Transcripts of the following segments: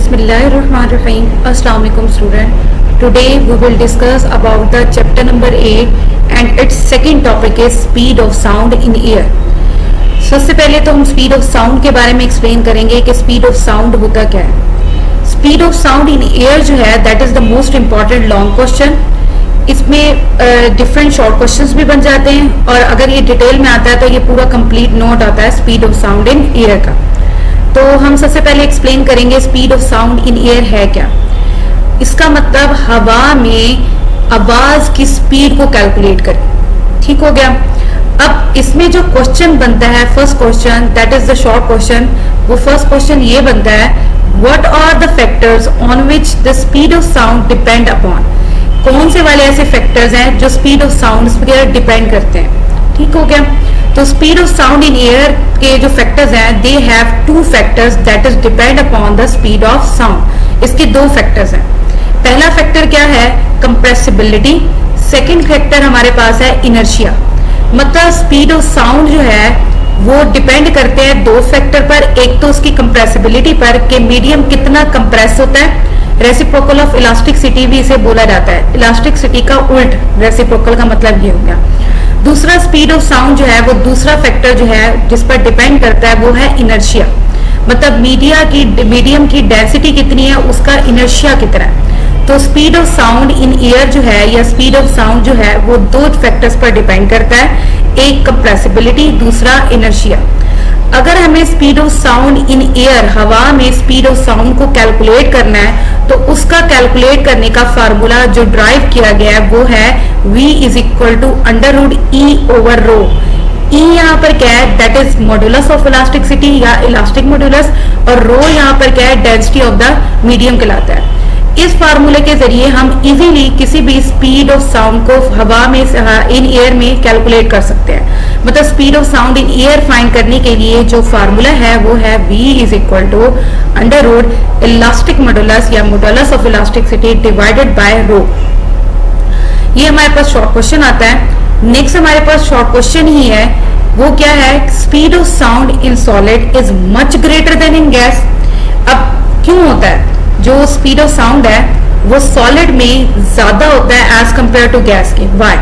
Bismillahirrahmanirrahim. Assalamu alaikum student. Today we will discuss about the chapter number 8 and its second topic is speed of sound in air. सबसे पहले तो हम speed of sound के बारे में explain करेंगे कि स्पीड ऑफ साउंड होता क्या है. Speed of sound in air जो है that is the most important long question. इसमें डिफरेंट शॉर्ट क्वेश्चंस भी बन जाते हैं और अगर ये डिटेल में आता है तो ये पूरा कंप्लीट नोट आता है speed of sound in air का. तो हम सबसे पहले एक्सप्लेन करेंगे speed of sound in air है क्या. इसका मतलब हवा में आवाज की स्पीड को कैलकुलेट करें. ठीक हो गया. अब इसमें जो क्वेश्चन बनता है first question that is the short question. वो फर्स्ट क्वेश्चन ये बनता है what are the factors on which the speed of sound depend upon. कौन से वाले ऐसे फैक्टर्स हैं जो स्पीड ऑफ साउंड पर डिपेंड करते हैं. ठीक हो गया. तो speed of sound in air के जो फैक्टर्स हैं they have two factors that is depend upon the speed of sound. इसके दो फैक्टर्स हैं. पहला फैक्टर क्या है कंप्रेसिबिलिटी. सेकंड फैक्टर हमारे पास है इनर्शिया. मतलब स्पीड ऑफ साउंड जो है वो डिपेंड करते हैं दो फैक्टर पर. एक तो उसकी कंप्रेसिबिलिटी पर कि मीडियम कितना कंप्रेस होता है. रेसिप्रोकल ऑफ इलास्टिसिटी भी इसे बोला जाता है. इलास्टिसिटी का उल्ट रेसिप्रोकल का मतलब ये हो गया. दूसरा स्पीड ऑफ साउंड जो है वो दूसरा फैक्टर जो है जिस पर डिपेंड करता है वो है इनर्शिया. मतलब मीडियम की डेंसिटी कितनी है उसका इनर्शिया कितना है. तो speed of sound in air जो है या स्पीड ऑफ साउंड जो है वो दो फैक्टर्स पर डिपेंड करता है. एक कंप्रेसिबिलिटी दूसरा इनर्शिया. अगर हमें speed of sound in air हवा में स्पीड ऑफ साउंड को कैलकुलेट करना है तो उसका कैलकुलेट करने का फार्मूला जो ड्राइव किया गया है वो है V is equal to under root E over rho. E यहाँ पर क्या है that is modulus of elasticity या इलास्टिक मॉड्यूलस और रो यहाँ पर क्या है डेंसिटी ऑफ द मीडियम कहलाता है. इस फार्मूले के जरिए हम इजीली किसी भी स्पीड ऑफ साउंड को हवा में इन एयर में कैलकुलेट कर सकते हैं. मतलब speed of sound in air find करने के लिए जो फार्मूला है वो है V is equal to under root elastic modulus या modulus of elasticity divided by rho. ये हमारे पास शॉर्ट क्वेश्चन आता है. नेक्स्ट हमारे पास शॉर्ट क्वेश्चन ही है वो क्या है speed of sound in solid is much greater then in gas. अब क्यों होता है जो स्पीड ऑफ साउंड है वो सॉलिड में ज्यादा होता है एज कंपेयर टू गैस के. वाई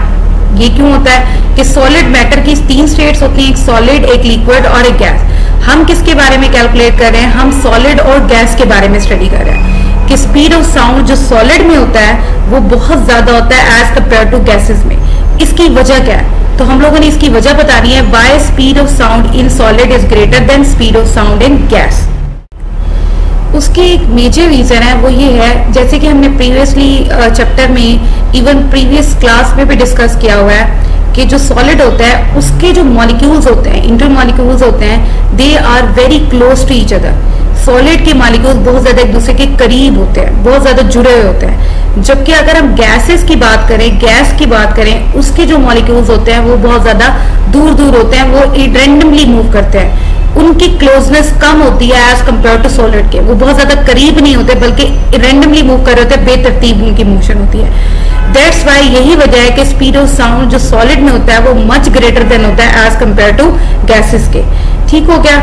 ये क्यों होता है कि सॉलिड मैटर की तीन स्टेट्स होती हैं एक सॉलिड एक लिक्विड और एक गैस. हम किसके बारे में कैलकुलेट कर रहे हैं हम सॉलिड और गैस के बारे में स्टडी कर रहे हैं कि स्पीड ऑफ साउंड जो सॉलिड में होता है वो बहुत ज्यादा होता है एज कंपेयर टू गैसेस में. इसकी वजह क्या है तो हम लोगों ने इसकी वजह बतानी है why speed of sound in solid is greater than speed of sound in gas. उसकी एक मेजर रीजन है वो ये है जैसे कि हमने प्रीवियसली चैप्टर में इवन प्रीवियस क्लास में भी डिस्कस किया हुआ है कि जो सॉलिड होता है उसके जो मॉलिक्यूल्स होते हैं इंटर मॉलिक्यूल्स होते हैं they are very close to each other. Solid के मॉलिक्यूल्स बहुत ज्यादा एक दूसरे के करीब होते हैं बहुत ज्यादा जुड़े हुए होते हैं. जबकि अगर हम गैसेस की बात करें गैस की बात करें उसके जो मॉलिक्यूल्स होते हैं वो बहुत ज्यादा दूर दूर होते हैं. वो रैंडमली मूव करते हैं. उनकी क्लोजनेस कम होती है एज कंपेयर टू सॉलिड के. वो बहुत ज्यादा करीब नहीं होते बल्कि रैंडमली मूव कर रहे होते हैं. बेतरतीब उनकी मोशन होती है. दैट्स वाई यही वजह है कि स्पीड ऑफ साउंड जो सॉलिड में होता है वो मच ग्रेटर देन होता है एज कंपेयर टू गैसेस के. ठीक हो गया.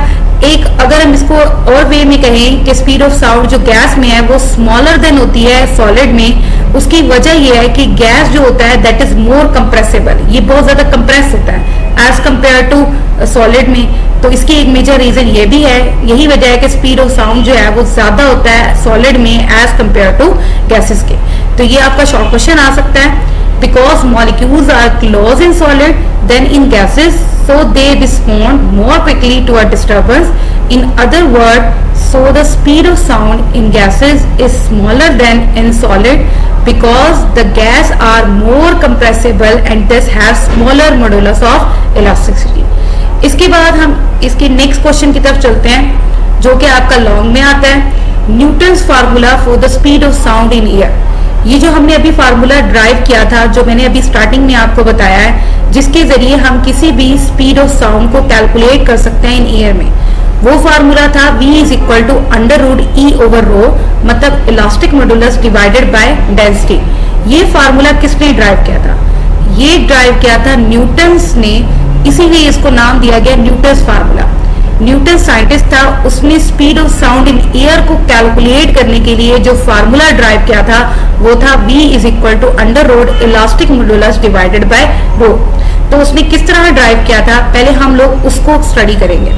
एक अगर हम इसको और वे में कहें कि स्पीड ऑफ साउंड जो गैस में है वो स्मॉलर देन होती है सॉलिड में. उसकी वजह यह है कि गैस जो होता है दैट इज मोर कंप्रेसिबल. ये बहुत ज्यादा कंप्रेस होता है एज कंपेयर टू सॉलिड में. तो इसकी एक मेजर रीजन ये भी है यही वजह है कि स्पीड ऑफ साउंड जो है वो ज्यादा होता है सॉलिड में एज कंपेयर टू गैसेस के. तो ये आपका शॉर्ट क्वेश्चन आ सकता है because molecules are close in solid than in gases so they respond more quickly to a disturbance. In other words so the speed of sound in gases is smaller than in solid because the gas are more compressible and thus have smaller modulus of elasticity. इसके बाद हम इसके next question की तरफ चलते हैं जो कि आपका लॉन्ग में आता है Newton's formula for the speed of sound in air. ये जो हमने अभी फार्मूला ड्राइव किया था जो मैंने अभी स्टार्टिंग में आपको बताया है जिसके जरिए हम किसी भी स्पीड ऑफ साउंड को कैलकुलेट कर सकते हैं इन एयर में. वो फार्मूला था V is equal to under root E over rho. मतलब elastic modulus divided by density. ये फार्मूला किसने ड्राइव किया था ये ड्राइव किया था न्यूटन्स ने. इसीलिए इसको नाम दिया गया न्यूटन्स फार्मूला. न्यूटन साइंटिस्ट था, उसने speed of sound in air को कैलकुलेट करने के लिए जो फार्मूला ड्राइव किया था वो था v is equal to under root elastic modulus divided by rho. तो उसने किस तरह ड्राइव किया था, पहले हम लोग उसको स्टडी करेंगे।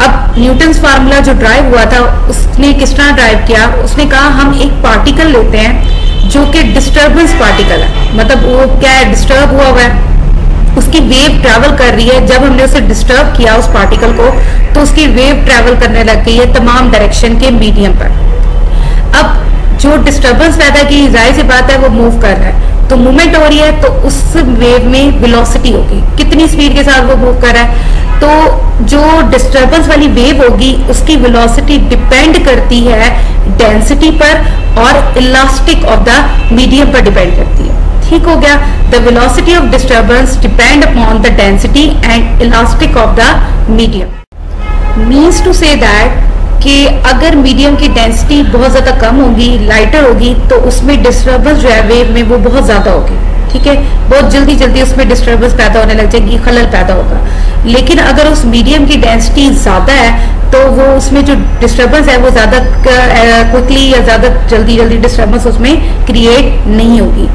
अब न्यूटन फार्मूला जो ड्राइव हुआ था उसने किस तरह ड्राइव किया, उसने कहा हम एक पार्टिकल लेते हैं जो कि डिस्टर्बेंस पार्टिकल है, मतलब वो क्या है, डिस्टर्ब हुआ हुआ है, उसकी वेव ट्रैवल कर रही है। जब हमने उसे डिस्टर्ब किया उस पार्टिकल को तो उसकी वेव ट्रैवल करने लग गई है तमाम डायरेक्शन के मीडियम पर। अब जो डिस्टर्बेंस पैदा की, जाहिर सी बात है वो मूव कर रहा है, तो मूवमेंट हो रही है, तो उस वेव में वेलोसिटी होगी, कितनी स्पीड के साथ वो मूव कर रहा है। तो जो डिस्टर्बेंस वाली वेव होगी उसकी वेलोसिटी डिपेंड करती है डेंसिटी पर और इलास्टिक ऑफ द मीडियम पर डिपेंड करती है। ठीक हो गया, the velocity of disturbance depend upon the density and elastic of the medium. Means to say that कि अगर मीडियम की डेंसिटी बहुत ज्यादा कम होगी, लाइटर होगी, तो उसमें डिस्टर्बेंस जो है वेव में वो बहुत ज्यादा होगी। ठीक है, बहुत जल्दी जल्दी उसमें डिस्टर्बेंस पैदा होने लग जाएगी, खलल पैदा होगा। लेकिन अगर उस मीडियम की डेंसिटी ज्यादा है तो वो उसमें जो डिस्टर्बेंस है वो ज्यादा क्विकली या ज्यादा जल्दी जल्दी डिस्टर्बेंस उसमें क्रिएट नहीं होगी।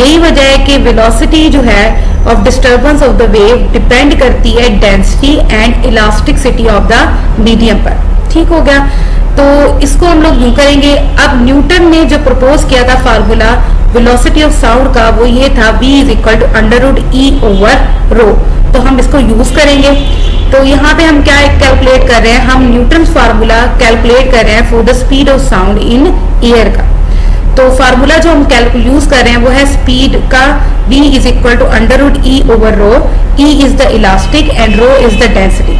यही वजह है कि वेलोसिटी जो है of disturbance of the wave depend करती है density and elasticity of the medium पर। ठीक हो गया, तो इसको हम लोग यूं करेंगे। अब न्यूटन ने जो प्रपोज किया था फार्मूला वेलोसिटी ऑफ साउंड का वो ये था v is equal to under root E over rho. तो हम इसको यूज करेंगे। तो यहाँ पे हम क्या कैलकुलेट कर रहे हैं, हम न्यूटन फार्मूला कैलकुलेट कर रहे हैं for the speed of sound in air का। तो फार्मूला जो हम यूज कर रहे हैं वो है स्पीड का v is equal to under root E over rho. E is the elastic and rho is the density.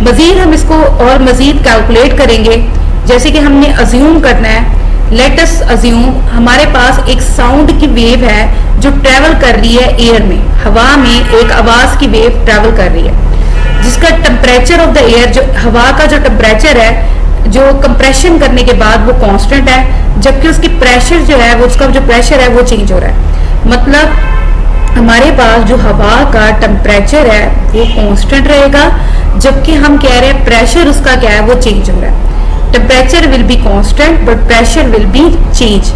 मजीद हम इसको और मजीद कैलकुलेट करेंगे, जैसे कि हमने अज्यूम करना है। लेट अस अज्यूम हमारे पास एक साउंड की वेव है जो ट्रेवल कर रही है एयर में, हवा में एक आवाज की वेव ट्रेवल कर रही है, जिसका टेम्परेचर ऑफ द एयर, जो हवा का जो टेम्परेचर है, जो कंप्रेशन करने के बाद वो कांस्टेंट है, जबकि उसकी प्रेशर जो है वो, उसका जो प्रेशर है वो चेंज हो रहा है। मतलब हमारे पास जो हवा का टेम्परेचर है वो कांस्टेंट रहेगा, जबकि हम कह रहे हैं प्रेशर उसका क्या है वो चेंज हो रहा है। Temperature will be constant but pressure will be change.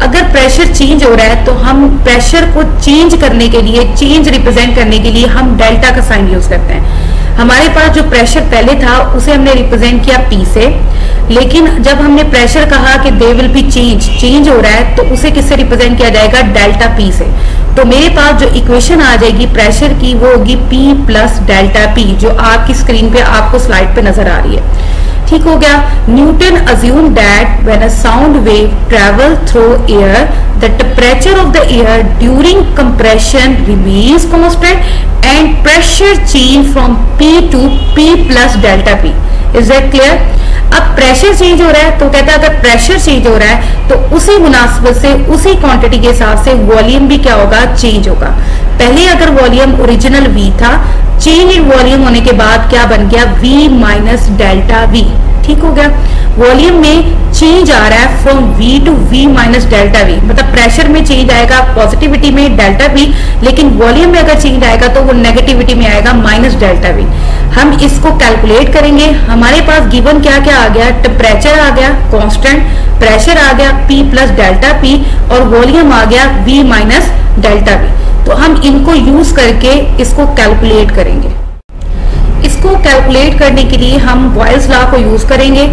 अगर प्रेशर चेंज हो रहा है तो हम प्रेशर को चेंज करने के लिए, चेंज रिप्रेजेंट करने के लिए हम डेल्टा का साइन यूज करते हैं। हमारे पास जो प्रेशर पहले था उसे हमने रिप्रेजेंट किया P से, लेकिन जब हमने प्रेशर कहा कि दे विल बी चेंज हो रहा है तो उसे किससे रिप्रेजेंट किया जाएगा, डेल्टा P से। तो मेरे पास जो इक्वेशन आ जाएगी प्रेशर की वो होगी P प्लस डेल्टा P, जो आपकी स्क्रीन पे आपको स्लाइड पे नजर आ रही है। ठीक हो गया। Newton assumed that when a sound wave travel through air, the temperature of the air during compression remains constant and pressure change from P to P plus delta P. Is that clear? अब pressure change हो रहा है तो कहता है अगर pressure change हो रहा है तो उसी मुनासिबत से, उसी क्वांटिटी के हिसाब से वॉल्यूम भी क्या होगा, चेंज होगा। पहले अगर वॉल्यूम ओरिजिनल V था, चेंज इन वॉल्यूम होने के बाद क्या बन गया, V माइनस डेल्टा V। ठीक हो गया, वॉल्यूम में चेंज आ रहा है from V to V minus delta V, मतलब प्रेशर में चेंज आएगा पॉजिटिविटी में डेल्टा V, लेकिन वॉल्यूम में अगर चेंज आएगा तो वो नेगेटिविटी में आएगा माइनस डेल्टा V। हम इसको कैलकुलेट करेंगे। हमारे पास गिवन क्या क्या आ गया, टेम्परेचर आ गया कांस्टेंट, प्रेशर आ गया P प्लस डेल्टा P और वॉल्यूम आ गया V माइनस डेल्टा V। तो हम इनको यूज करके इसको कैलकुलेट करेंगे। इसको कैलकुलेट करने के लिए हम बॉयल्स लॉ को यूज करेंगे।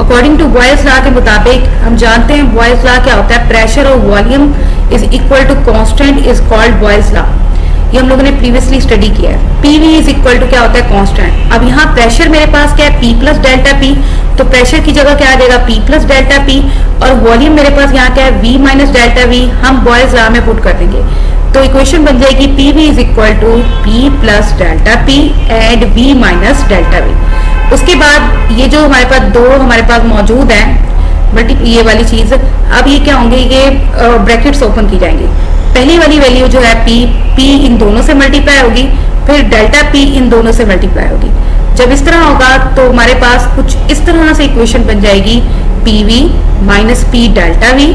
अकॉर्डिंग टू बॉयल्स लॉ के मुताबिक हम जानते हैं बॉयल्स लॉ क्या होता है, प्रेशर और volume is equal to constant is called Boyle's law. ये हम लोगों ने प्रीवियसली स्टडी किया है। PV इज इक्वल टू क्या होता है, कांस्टेंट। अब यहाँ प्रेशर मेरे पास क्या है, P प्लस डेल्टा P, तो प्रेशर की जगह क्या आ जाएगा, P प्लस डेल्टा P, और वॉल्यूम मेरे पास यहाँ क्या है, V माइनस डेल्टा V। हम बॉयल्स लॉ में पुट कर देंगे तो इक्वेशन बन जाएगी PV is equal to P plus delta P and V minus delta V। उसके बाद ये जो हमारे पास दो हमारे पास मौजूद है मल्टी, ये वाली चीज, अब ये क्या होंगे, ये ब्रैकेट्स ओपन की जाएंगी। पहली वाली वैल्यू जो है P इन दोनों से मल्टीप्लाई होगी, फिर डेल्टा P इन दोनों से मल्टीप्लाई होगी। जब इस तरह होगा तो हमारे पास कुछ इस तरह से इक्वेशन बन जाएगी, PV minus P delta V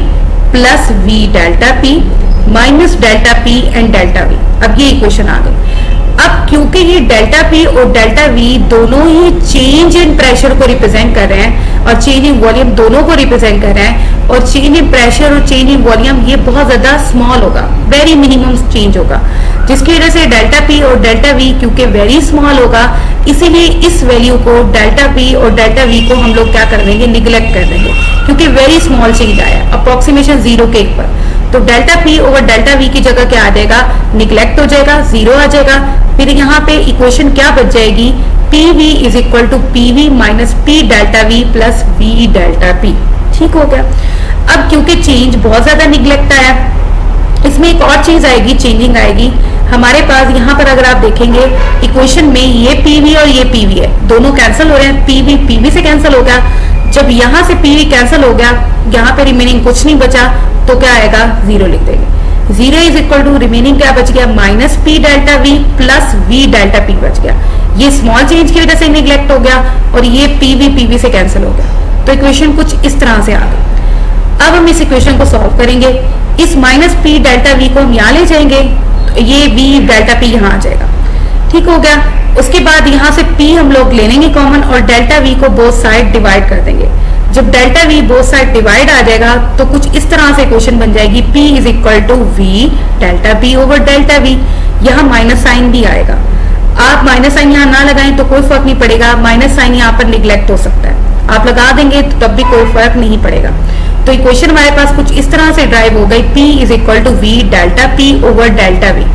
plus V delta P minus delta P and delta V। अब ये इक्वेशन आ गई। अब क्योंकि ये डेल्टा पी और डेल्टा वी दोनों ही चेंज इन प्रेशर को रिप्रेजेंट कर रहे हैं और चेंज इन वॉल्यूम दोनों को रिप्रेजेंट कर रहे हैं, और चेंज इन प्रेशर और चेंज इन वॉल्यूम ये बहुत ज्यादा स्मॉल होगा, वेरी मिनिमम चेंज होगा, जिसकी वजह से डेल्टा पी और डेल्टा वी क्योंकि वेरी स्मॉल होगा, इसीलिए इस वैल्यू को डेल्टा पी और डेल्टा वी को हम लोग क्या कर देंगे, निगलेक्ट कर देंगे, क्योंकि वेरी स्मॉल चेंज आया, अप्रोक्सीमेशन जीरो के ऊपर। तो delta P over delta we की जगह क्या आ जाएगा, निगलेक्ट हो जाएगा, जीरो आ जाएगा। फिर यहाँ पे इक्वेशन क्या बच जाएगी, P V is equal to P V minus P delta V plus V delta P. ठीक हो गया। अब क्योंकि चेंज बहुत ज्यादा निगलेक्ट आया, इसमें एक और चीज आएगी, चेंजिंग आएगी हमारे पास। यहाँ पर अगर आप देखेंगे इक्वेशन में ये पीवी और ये पीवी है, दोनों कैंसिल हो रहे हैं, पीवी पीवी से कैंसिल हो गया। जब यहाँ से पीवी कैंसिल हो गया, यहाँ पे रिमेनिंग कुछ नहीं बचा, तो क्या आएगा, जीरो लिख देंगे। Zero is equal to remaining क्या बच गया, minus P delta V plus V delta P बच गया। ये स्मॉल चेंज की वजह से निगलेक्ट हो गया और ये पीवी पीवी से कैंसिल हो गया। तो इक्वेशन कुछ इस तरह से आ गई। अब हम इस इक्वेशन को सॉल्व करेंगे। इस माइनस पी डेल्टा वी को हम यहाँ ले जाएंगे, तो ये वी डेल्टा पी यहाँ आ जाएगा। ठीक हो गया। उसके बाद यहाँ से p हम लोग ले लेंगे कॉमन और डेल्टा v को बोथ साइड डिवाइड कर देंगे। जब delta v both side divide आ जाएगा तो कुछ इस तरह से इक्वेशन बन जाएगी, p is equal to v delta p over delta v। यहाँ माइनस साइन भी आएगा, आप माइनस साइन यहाँ ना लगाएं तो कोई फर्क नहीं पड़ेगा, माइनस साइन यहाँ पर निगलेक्ट हो सकता है, आप लगा देंगे तो तब भी कोई फर्क नहीं पड़ेगा। तो इक्वेशन हमारे पास कुछ इस तरह से ड्राइव हो गई, p is equal to v delta p over delta v।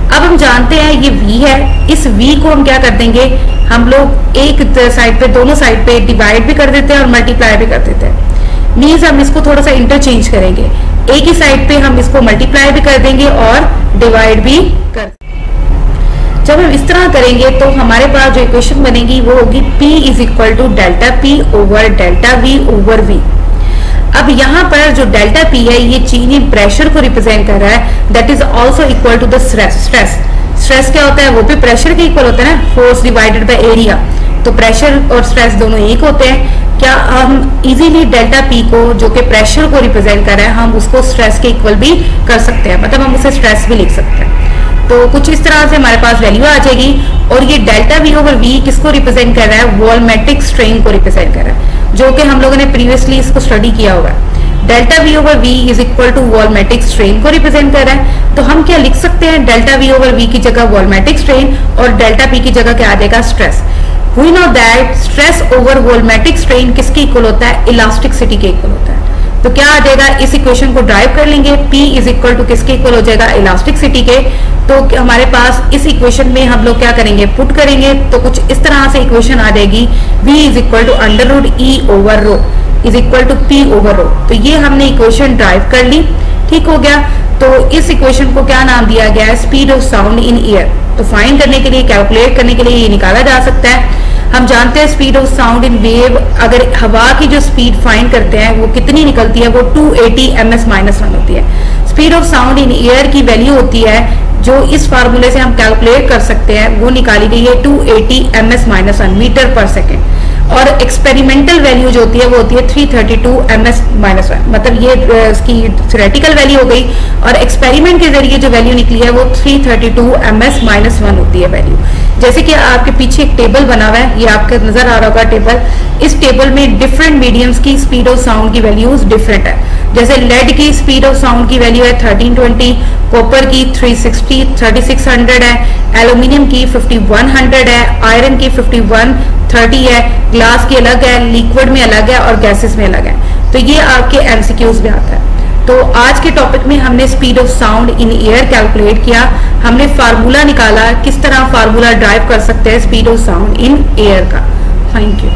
अब हम जानते हैं ये v है, इस v को हम क्या कर देंगे, हम लोग एक साइड पे, दोनों साइड पे डिवाइड भी कर देते हैं और मल्टीप्लाई भी कर देते हैं। मीन्स हम इसको थोड़ा सा इंटरचेंज करेंगे, एक ही साइड पे हम इसको मल्टीप्लाई भी कर देंगे और डिवाइड भी कर। जब हम इस तरह करेंगे तो हमारे पास जो इक्वेशन बनेगी वो होगी p is equal to delta p over delta v over v। अब यहाँ पर जो डेल्टा पी है ये चेंज इन प्रेशर को रिप्रेजेंट कर रहा है, that is also equal to the stress. Stress क्या होता है, वो भी प्रेशर के इक्वल होता है ना, फोर्स डिवाइडेड बाय एरिया। तो प्रेशर और स्ट्रेस दोनों एक होते हैं। क्या हम इजीली डेल्टा पी को, जो कि प्रेशर को रिप्रेजेंट कर रहा है, हम उसको स्ट्रेस के इक्वल भी कर सकते हैं, मतलब हम उसे स्ट्रेस भी लिख सकते हैं। तो कुछ इस तरह से हमारे पास वैल्यू आ जाएगी। और ये डेल्टा वी ओवर वी किसको रिप्रेजेंट कर रहा है, वॉल्मेटिक स्ट्रेन को रिप्रेजेंट कर रहा है, जो कि हम लोगों ने प्रीवियसली इसको स्टडी किया हुआ है। Delta V over V is equal to volumetric strain को रिप्रेजेंट कर रहा है। तो हम क्या लिख सकते हैं, डेल्टा वी ओवर वी की जगह वॉल्मेटिक स्ट्रेन और डेल्टा पी की जगह क्या आ जाएगा, stress. We know that stress over volumetric strain किसके इक्वल होता है, इलास्टिसिटी के इक्वल होता है। तो क्या आ जाएगा, इस इक्वेशन को ड्राइव कर लेंगे, P इज इक्वल टू किसके इक्वल हो जाएगा, इलास्टिसिटी के। तो हमारे पास इस इक्वेशन में हम लोग क्या करेंगे, पुट करेंगे, तो कुछ इस तरह से इक्वेशन आ जाएगी, V is equal to under root E over rho is equal to P over rho. तो ये हमने इक्वेशन ड्राइव कर ली। ठीक हो गया। तो इस इक्वेशन को क्या नाम दिया गया है, speed of sound in air. तो फाइंड करने के लिए, कैलकुलेट करने के लिए ये निकाला जा सकता है। हम जानते हैं speed of sound in wave, अगर हवा की जो स्पीड फाइंड करते हैं वो कितनी निकलती है, वो 280 ms-1 होती है। Speed of sound in air की वैल्यू होती है, जो इस फार्मूले से हम कैलकुलेट कर सकते हैं, वो निकाली गई है 280 ms-1 मीटर पर सेकेंड। और एक्सपेरिमेंटल वैल्यू जो होती है वो होती है 332 ms-1, मतलब ये इसकी थ्योरेटिकल वैल्यू हो गई, और एक्सपेरिमेंट के जरिए जो वैल्यू निकली है वो 332 ms-1 होती है वैल्यू। जैसे कि आपके पीछे एक टेबल बना हुआ है, ये आपको नजर आ रहा होगा टेबल। इस टेबल में डिफरेंट मीडियम्स की स्पीड ऑफ साउंड की वैल्यूज डिफरेंट है। जैसे लेड की स्पीड ऑफ साउंड की वैल्यू है 1320, कॉपर की 3600 है, एल्यूमिनियम की 5100 है, आयरन की 5130 है, ग्लास की अलग है, लिक्विड में अलग है और गैसेस में अलग है। तो ये आपके एमसीक्यूज में आता है। तो आज के टॉपिक में हमने speed of sound in air calculate किया, हमने फार्मूला निकाला, किस तरह फार्मूला ड्राइव कर सकते हैं speed of sound in air का। Thank you.